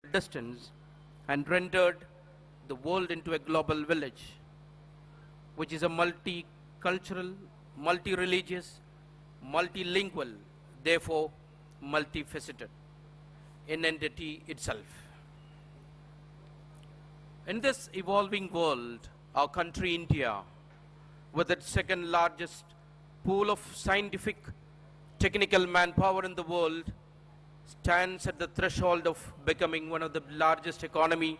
distance and rendered the world into a global village, which is a multicultural, multi-religious, multilingual, therefore multifaceted in entity itself. In this evolving world, our country India, with its second largest pool of scientific technical manpower in the world, stands at the threshold of becoming one of the largest economy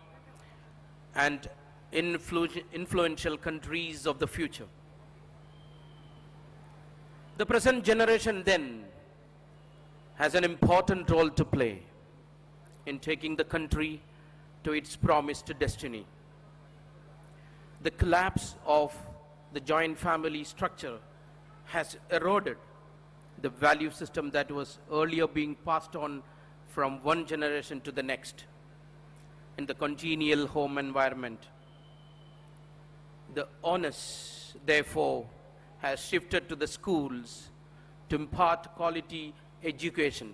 and influential countries of the future. The present generation then has an important role to play in taking the country to its promised destiny. The collapse of the joint family structure has eroded the value system that was earlier being passed on from one generation to the next in the congenial home environment. The onus, therefore, has shifted to the schools to impart quality education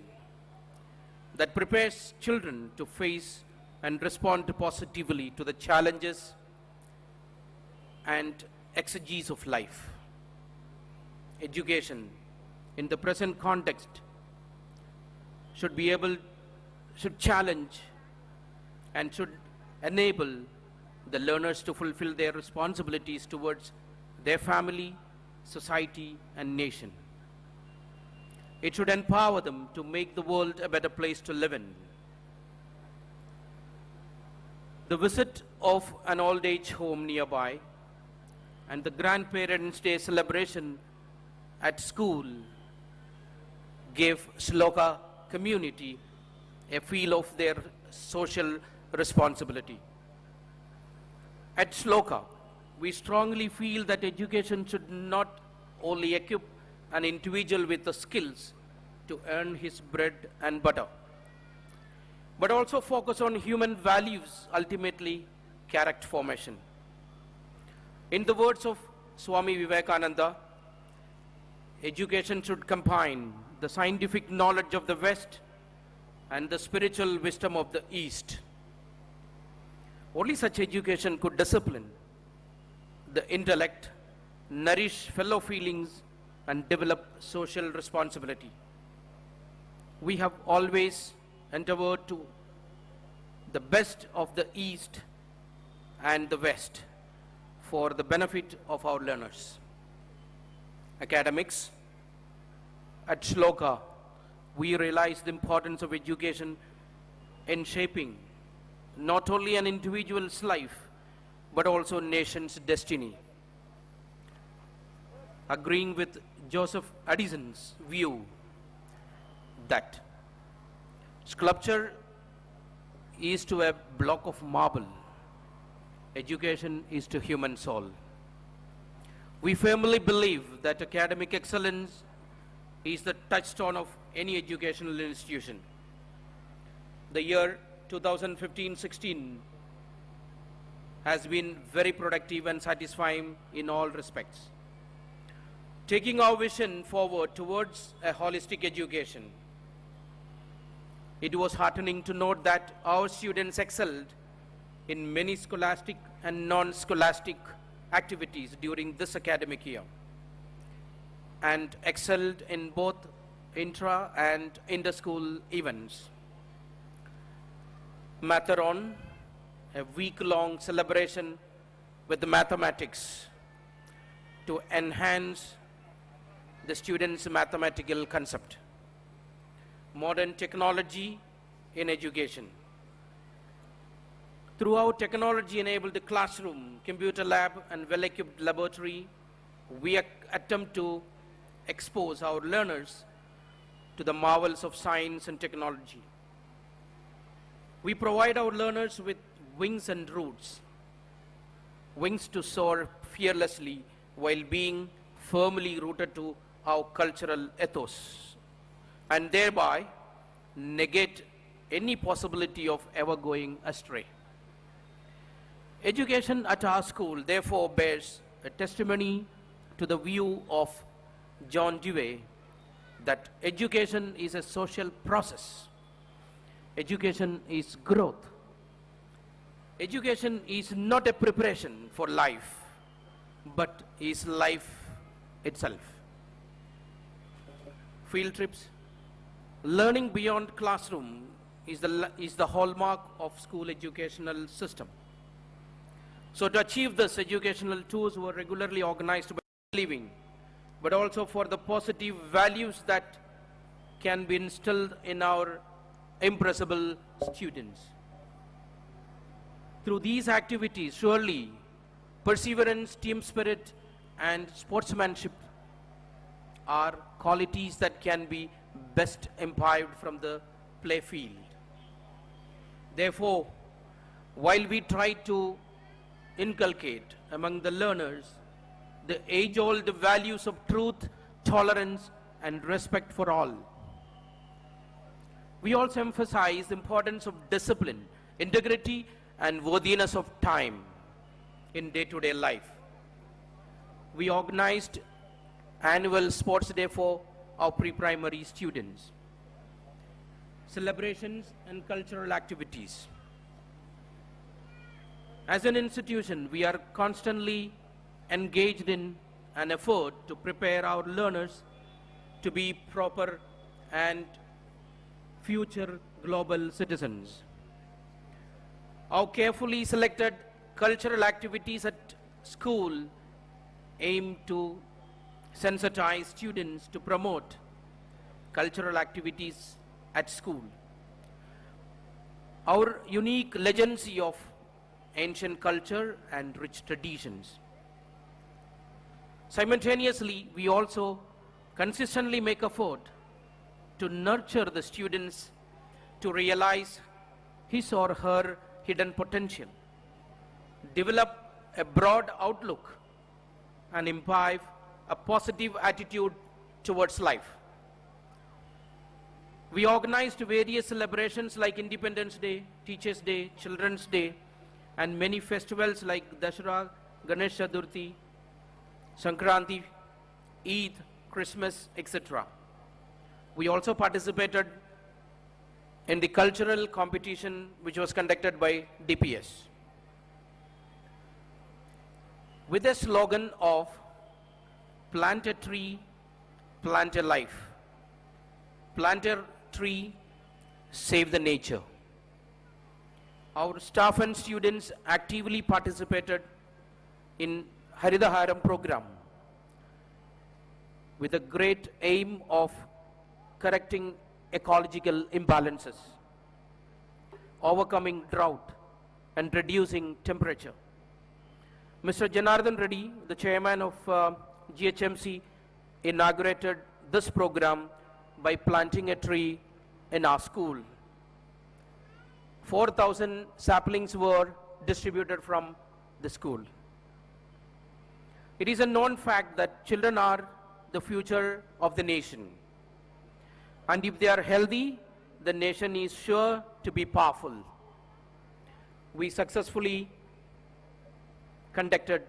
that prepares children to face and respond positively to the challenges and exigencies of life. Education in the present context should challenge and should enable the learners to fulfill their responsibilities towards their family, society, and nation. It should empower them to make the world a better place to live in. The visit of an old age home nearby and the Grandparents' Day celebration at school gave Shloka community a feel of their social responsibility. At Shloka, we strongly feel that education should not only equip an individual with the skills to earn his bread and butter, but also focus on human values, ultimately character formation. In the words of Swami Vivekananda, education should combine the scientific knowledge of the West and the spiritual wisdom of the East. Only such education could discipline the intellect, nourish fellow feelings, and develop social responsibility. We have always endeavored to the best of the East and the West for the benefit of our learners. Academics, at Shloka, we realize the importance of education in shaping not only an individual's life, but also nation's destiny. Agreeing with Joseph Addison's view that sculpture is to a block of marble, education is to human soul. We firmly believe that academic excellence is the touchstone of any educational institution. The year 2015-16 has been very productive and satisfying in all respects. Taking our vision forward towards a holistic education, it was heartening to note that our students excelled in many scholastic and non-scholastic activities during this academic year, and excelled in both intra and inter-school events. Matharon, a week-long celebration with mathematics to enhance the students' mathematical concept. Modern technology in education. Through our technology-enabled classroom, computer lab, and well-equipped laboratory, we attempt to expose our learners to the marvels of science and technology. We provide our learners with wings and roots, wings to soar fearlessly while being firmly rooted to our cultural ethos, and thereby negate any possibility of ever going astray. Education at our school therefore bears a testimony to the view of John Dewey that education is a social process Education is growth. Education is not a preparation for life, but is life itself. Field trips, learning beyond classroom is the hallmark of school educational system. So to achieve this, educational tours were regularly organized by living, but also for the positive values that can be instilled in our impressible students. Through these activities, surely perseverance, team spirit, and sportsmanship are qualities that can be best imbibed from the play field. Therefore, while we try to inculcate among the learners the age-old values of truth, tolerance, and respect for all, we also emphasize the importance of discipline, integrity, and worthiness of time in day-to-day life. We organized annual sports day for our pre-primary students, celebrations and cultural activities. As an institution, we are constantly engaged in an effort to prepare our learners to be proper and future global citizens. Our carefully selected cultural activities at school aim to sensitize students to promote cultural activities at school. Our unique legacy of ancient culture and rich traditions. Simultaneously, we also consistently make effort to nurture the students to realize his or her hidden potential, develop a broad outlook, and imbibe a positive attitude towards life. We organized various celebrations like Independence Day, Teachers' Day, Children's Day, and many festivals like Dashera, Ganesh Chaturthi, Sankranti, Eid, Christmas, etc. We also participated in the cultural competition which was conducted by DPS. With the slogan of plant a tree, plant a life. Plant a tree, save the nature. Our staff and students actively participated in Haridaharam program with a great aim of correcting ecological imbalances, overcoming drought, and reducing temperature. Mr. Janardhan Reddy, the chairman of GHMC, inaugurated this program by planting a tree in our school. 4,000 saplings were distributed from the school. It is a known fact that children are the future of the nation. And if they are healthy, the nation is sure to be powerful. We successfully conducted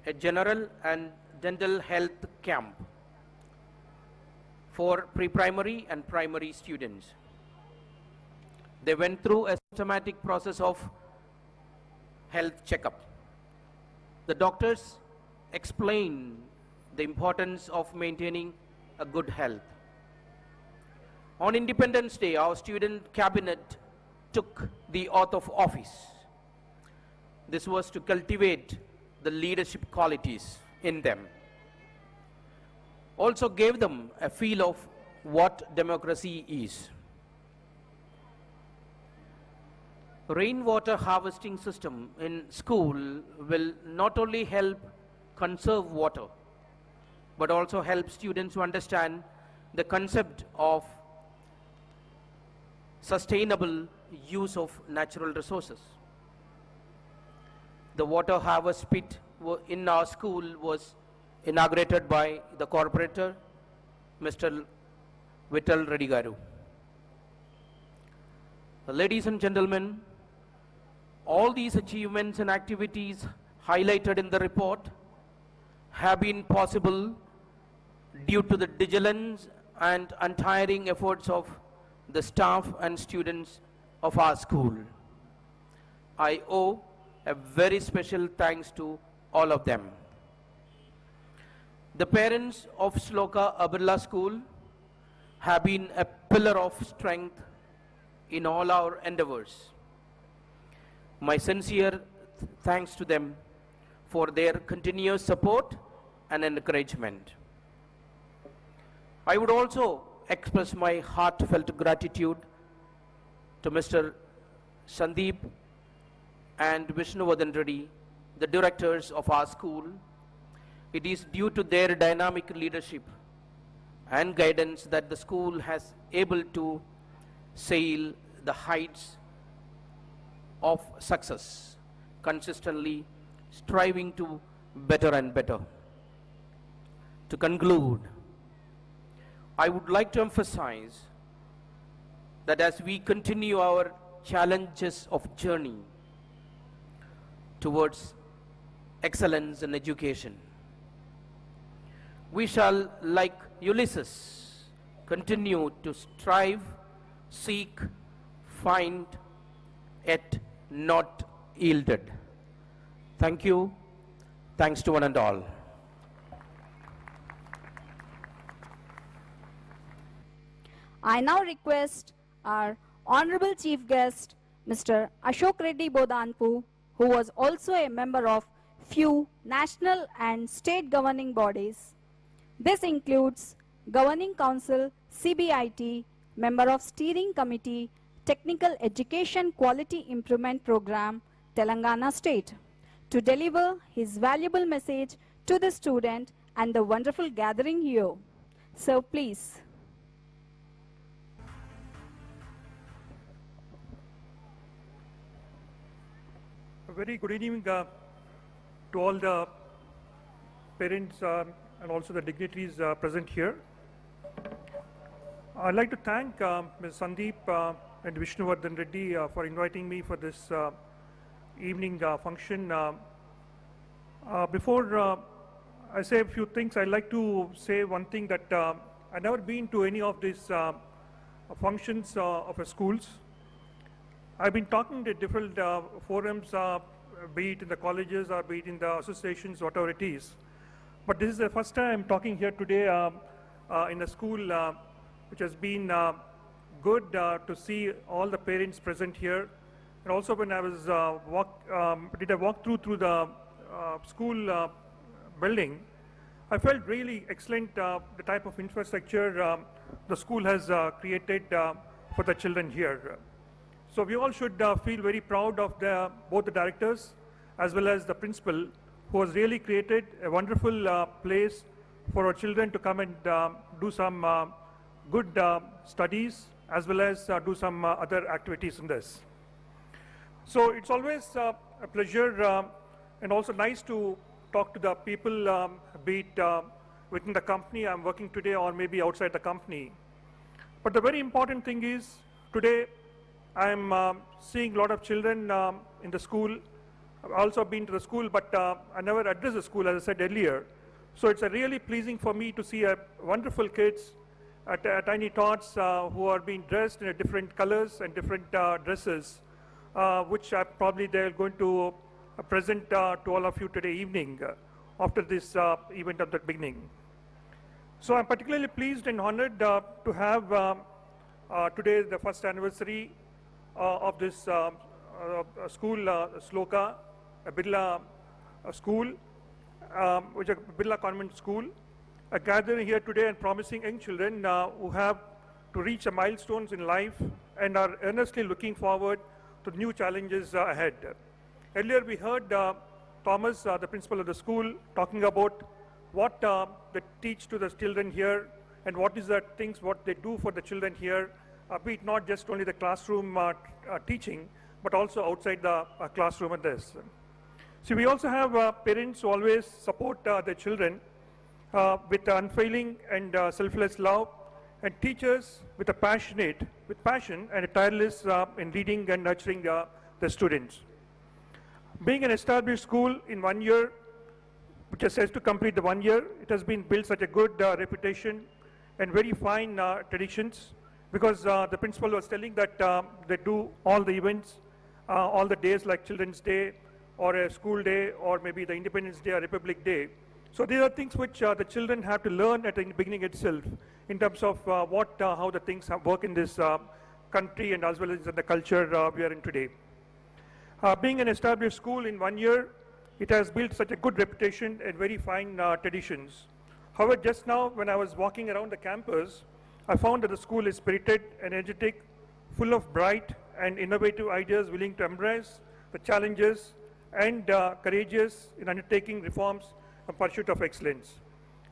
a general and dental health camp for pre-primary and primary students. They went through a systematic process of health checkup. The doctors explained the importance of maintaining a good health. On Independence Day, our student cabinet took the oath of office. This was to cultivate the leadership qualities in them. Also gave them a feel of what democracy is. Rainwater harvesting system in school will not only help conserve water, but also help students to understand the concept of sustainable use of natural resources. The water harvest pit in our school was inaugurated by the corporator, Mr. Vittal Reddy Garu. Ladies and gentlemen, all these achievements and activities highlighted in the report have been possible due to the diligence and untiring efforts of the staff and students of our school. I owe a very special thanks to all of them. The parents of Shloka Birla School have been a pillar of strength in all our endeavors. My sincere thanks to them for their continuous support and encouragement. I would also express my heartfelt gratitude to Mr. Sandeep and Vishnuvardhan Reddy, the directors of our school. It is due to their dynamic leadership and guidance that the school has able to sail the heights of success, consistently striving to better and better. To conclude, I would like to emphasize that as we continue our challenges of journey towards excellence in education, we shall, like Ulysses, continue to strive, seek, find, yet not yielded. Thank you. Thanks to one and all. I now request our Honorable Chief Guest, Mr. Ashok Reddy Bodanpu, who was also a member of few national and state governing bodies. This includes Governing Council, CBIT, member of Steering Committee, Technical Education Quality Improvement Program, Telangana State, to deliver his valuable message to the student and the wonderful gathering here. So please. A very good evening to all the parents and also the dignitaries present here. I'd like to thank Ms. Sandeep and Vishnuvardhan Reddy for inviting me for this evening function. Before I say a few things, I'd like to say one thing that I've never been to any of these functions of schools. I've been talking to different forums, be it in the colleges or be it in the associations, whatever it is. But this is the first time I'm talking here today in a school which has been good to see all the parents present here. And also when I was did a walkthrough through the school building, I felt really excellent the type of infrastructure the school has created for the children here. So we all should feel very proud of both the directors as well as the principal, who has really created a wonderful place for our children to come and do some good studies as well as do some other activities in this. So it's always a pleasure and also nice to talk to the people, be it within the company I'm working today or maybe outside the company. But the very important thing is today I'm seeing a lot of children in the school. I've also been to the school, but I never addressed the school, as I said earlier. So it's really pleasing for me to see wonderful kids, tiny tots who are being dressed in different colors and different dresses, which probably they're going to present to all of you today evening after this event at the beginning. So I'm particularly pleased and honored to have today the first anniversary of this school, Shloka, a Birla school, which is a Birla convent school, gathering here today and promising young children who have to reach milestones in life and are earnestly looking forward to new challenges ahead. Earlier we heard Thomas, the principal of the school, talking about what they teach to the children here and what is the things what they do for the children here, be it not just only the classroom teaching, but also outside the classroom and this. So we also have parents who always support their children with unfailing and selfless love, and teachers with passion and a tireless in leading and nurturing the students. Being an established school in 1 year, which has to complete the 1 year, it has been built such a good reputation and very fine traditions, because the principal was telling that they do all the events, all the days like Children's Day or a school day or maybe the Independence Day or Republic Day. So these are things which the children have to learn at the beginning itself in terms of how the things work in this country and as well as in the culture we are in today. Being an established school in 1 year, it has built such a good reputation and very fine traditions. However, just now when I was walking around the campus, I found that the school is spirited, energetic, full of bright and innovative ideas, willing to embrace the challenges and courageous in undertaking reforms and pursuit of excellence.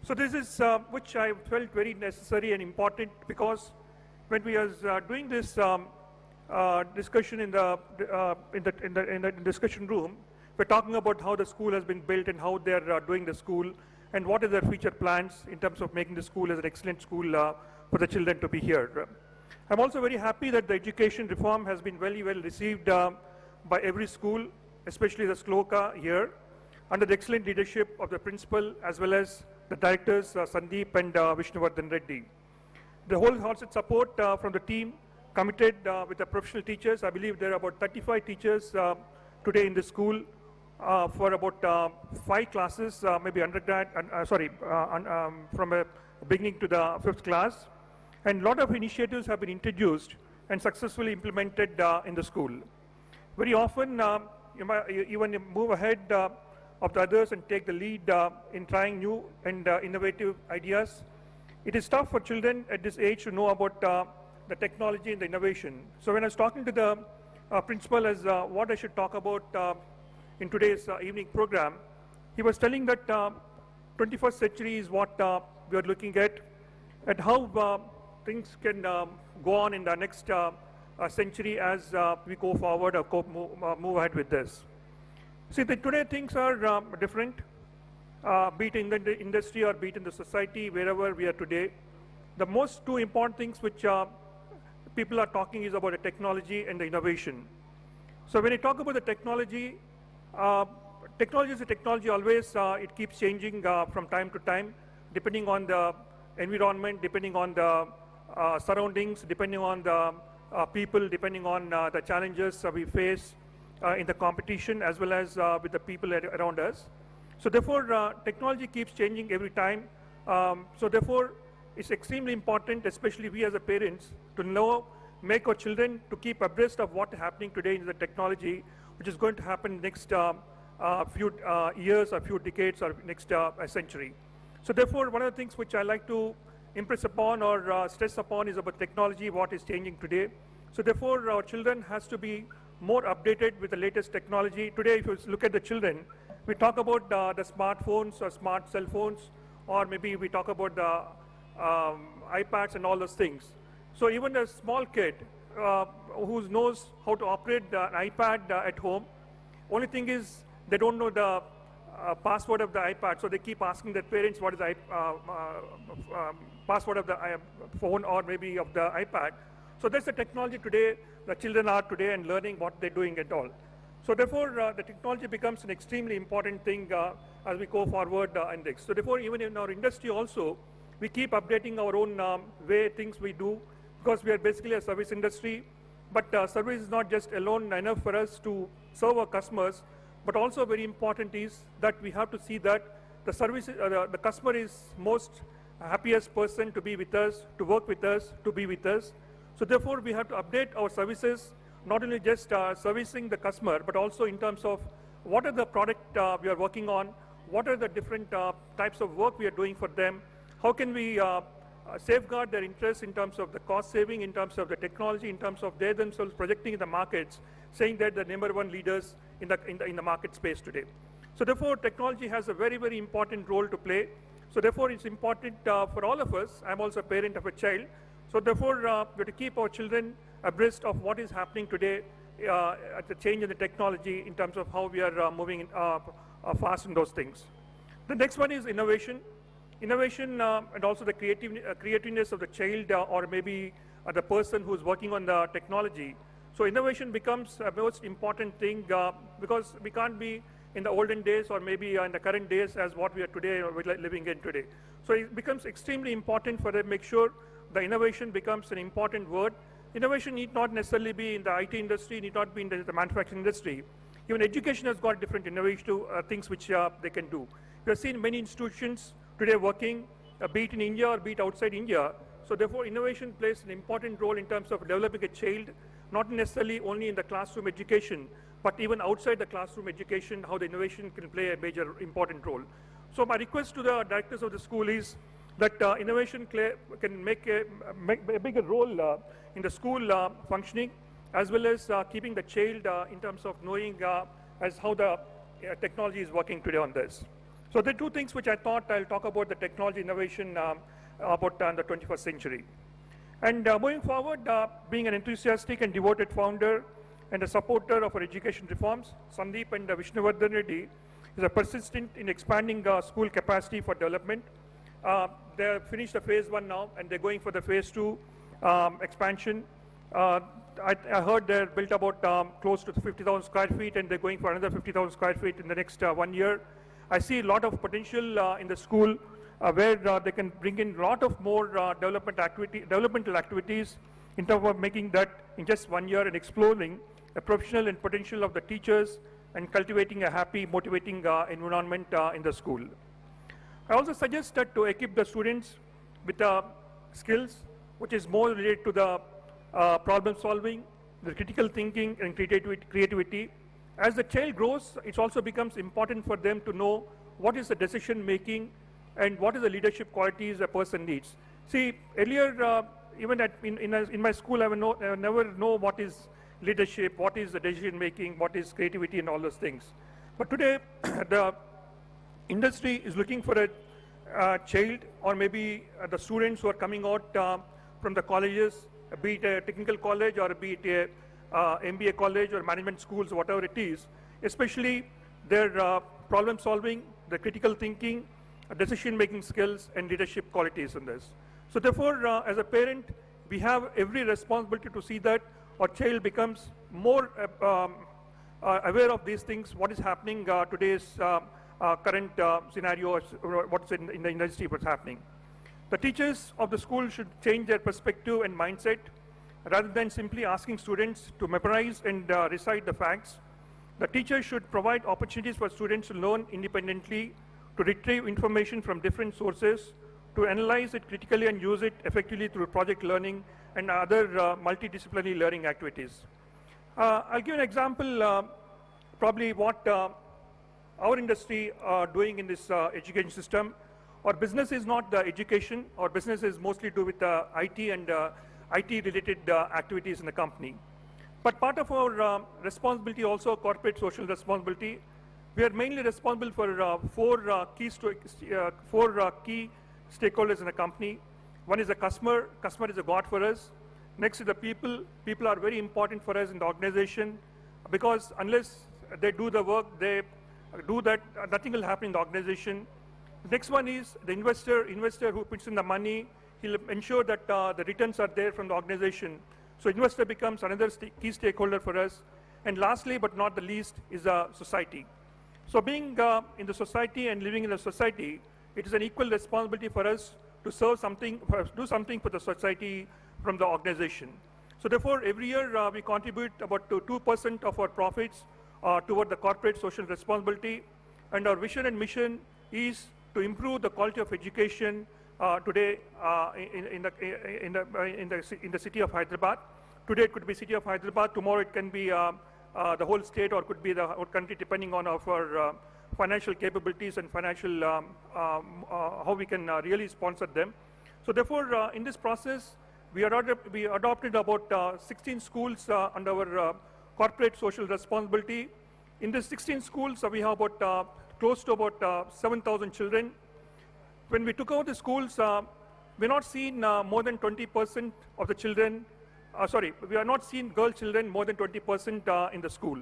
So this is which I felt very necessary and important, because when we was doing this discussion in the discussion room, we're talking about how the school has been built and how they're doing the school and what are their future plans in terms of making the school as an excellent school for the children to be here. I'm also very happy that the education reform has been very well received by every school, especially the Shloka here, under the excellent leadership of the principal as well as the directors Sandeep and Vishnuvardhan Reddy. The wholehearted support from the team committed with the professional teachers. I believe there are about 35 teachers today in the school for about 5 classes, maybe undergrad, from a beginning to the 5th class. And a lot of initiatives have been introduced and successfully implemented in the school. Very often, you might even move ahead of the others and take the lead in trying new and innovative ideas. It is tough for children at this age to know about the technology and the innovation. So when I was talking to the principal as what I should talk about in today's evening program, he was telling that 21st century is what we are looking at, and how things can go on in the next century as we go forward or move ahead with this. See, today things are different, be it in the industry or be it in the society, wherever we are today. The most 2 important things which people are talking is about the technology and the innovation. So when you talk about the technology, technology is a technology always, it keeps changing from time to time, depending on the environment, depending on the surroundings, depending on the people, depending on the challenges we face in the competition as well as with the people around us. So therefore, technology keeps changing every time. So therefore, it's extremely important, especially we as a parents, to know, make our children to keep abreast of what is happening today in the technology, which is going to happen next few years or few decades or next century. So therefore, one of the things which I like to impress upon or stress upon is about technology, what is changing today. So therefore, our children has to be more updated with the latest technology. Today, if you look at the children, we talk about the smartphones or smart cell phones, or maybe we talk about the iPads and all those things. So even a small kid who knows how to operate an iPad at home, only thing is they don't know the password of the iPad, so they keep asking their parents what is the password of the phone or maybe of the iPad. So that's the technology today, the children are today and learning what they're doing at all. So therefore, the technology becomes an extremely important thing as we go forward in this. So therefore, even in our industry also, we keep updating our own way things we do, because we are basically a service industry. But service is not just alone enough for us to serve our customers, but also very important is that we have to see that the service, the customer is most happiest person to be with us, to work with us, to be with us. So therefore, we have to update our services, not only just servicing the customer, but also in terms of what are the product we are working on, what are the different types of work we are doing for them, how can we safeguard their interests in terms of the cost saving, in terms of the technology, in terms of they themselves projecting in the markets, saying that they're #1 leaders in the market space today. So therefore, technology has a very, very important role to play. So therefore, it's important for all of us. I'm also a parent of a child. So therefore, we have to keep our children abreast of what is happening today at the change in the technology in terms of how we are moving fast in those things. The next one is innovation. Innovation and also the creativeness of the child or maybe the person who's working on the technology. So innovation becomes a most important thing because we can't be in the olden days or maybe in the current days as what we are today or we're living in today. So it becomes extremely important for them to make sure the innovation becomes an important word. Innovation need not necessarily be in the IT industry, need not be in the manufacturing industry. Even education has got different innovation things which they can do. We have seen many institutions today working, be it in India or be it outside India. So therefore, innovation plays an important role in terms of developing a child, not necessarily only in the classroom education, but even outside the classroom education, how the innovation can play a major important role. So my request to the directors of the school is that innovation can make a bigger role in the school functioning, as well as keeping the child in terms of knowing as how the technology is working today on this. So the two things which I thought I'll talk about the technology innovation about in the 21st century. And moving forward, being an enthusiastic and devoted founder and a supporter of our education reforms, Sandeep and Vishnuvardhan Reddy is a persistent in expanding school capacity for development. They have finished the phase 1 now, and they're going for the phase 2 expansion. I heard they're built about close to 50,000 square feet, and they're going for another 50,000 square feet in the next 1 year. I see a lot of potential in the school where they can bring in a lot of more developmental activities in terms of making that in just 1 year and exploring the professional and potential of the teachers and cultivating a happy, motivating environment in the school. I also suggest that to equip the students with skills which is more related to the problem solving, the critical thinking and creativity. As the child grows, it also becomes important for them to know what is the decision making and what is the leadership qualities a person needs. See, earlier, even in my school, I would never know what is leadership, what is the decision making, what is creativity and all those things. But today, the industry is looking for a child or maybe the students who are coming out from the colleges, be it a technical college or be it a MBA college or management schools, whatever it is, especially their problem solving, the critical thinking, decision-making skills and leadership qualities in this. So therefore, as a parent, we have every responsibility to see that our child becomes more aware of these things, what is happening today's current scenario, what's in the industry, what's happening. The teachers of the school should change their perspective and mindset rather than simply asking students to memorize and recite the facts. The teachers should provide opportunities for students to learn independently, to retrieve information from different sources, to analyze it critically and use it effectively through project learning and other multidisciplinary learning activities. I'll give an example, probably what our industry are doing in this education system. Our business is not the education. Our business is mostly to do with IT and IT-related activities in the company. But part of our responsibility also corporate social responsibility. We are mainly responsible for four key stakeholders in the company. One is the customer. Customer is a God for us. Next is the people. People are very important for us in the organization because unless they do the work, they do that, nothing will happen in the organization. The next one is the investor who puts in the money. He'll ensure that the returns are there from the organization. So investor becomes another key stakeholder for us. And lastly, but not the least, is the society. So being in the society and living in the society, it is an equal responsibility for us to serve something, do something for the society from the organization. So therefore, every year we contribute about 2% of our profits toward the corporate social responsibility. And our vision and mission is to improve the quality of education today in the city of Hyderabad. Today it could be city of Hyderabad. Tomorrow it can be the whole state, or could be the whole country, depending on our financial capabilities and financial how we can really sponsor them. So therefore, in this process, we adopted about 16 schools under our corporate social responsibility. In these 16 schools, we have about close to about 7,000 children. When we took over the schools, we're not seeing more than 20% of the children, we are not seeing girl children more than 20% in the school.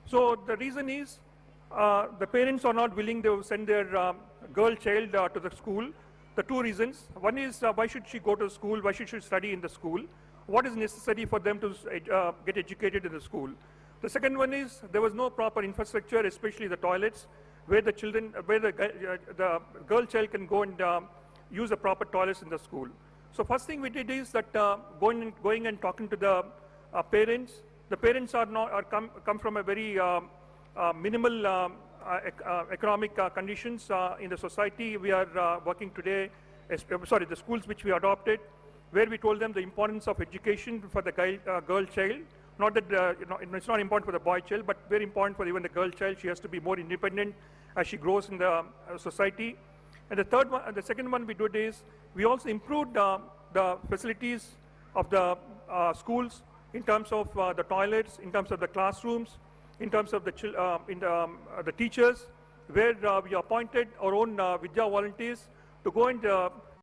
So the reason is the parents are not willing to send their girl child to the school. The two reasons. One is why should she go to school? Why should she study in the school? What is necessary for them to get educated in the school? The second one is there was no proper infrastructure, especially the toilets, where the children, where the girl child can go and use the proper toilets in the school. So first thing we did is that going and talking to the parents. The parents come from a very minimal economic conditions in the society. We are working today, the schools which we adopted, where we told them the importance of education for the girl child. Not that it's not important for the boy child, but very important for even the girl child. She has to be more independent as she grows in the society. And the second one we did is we also improved the facilities of the schools in terms of the toilets, in terms of the classrooms, in terms of the teachers, where we appointed our own Vidya volunteers to go and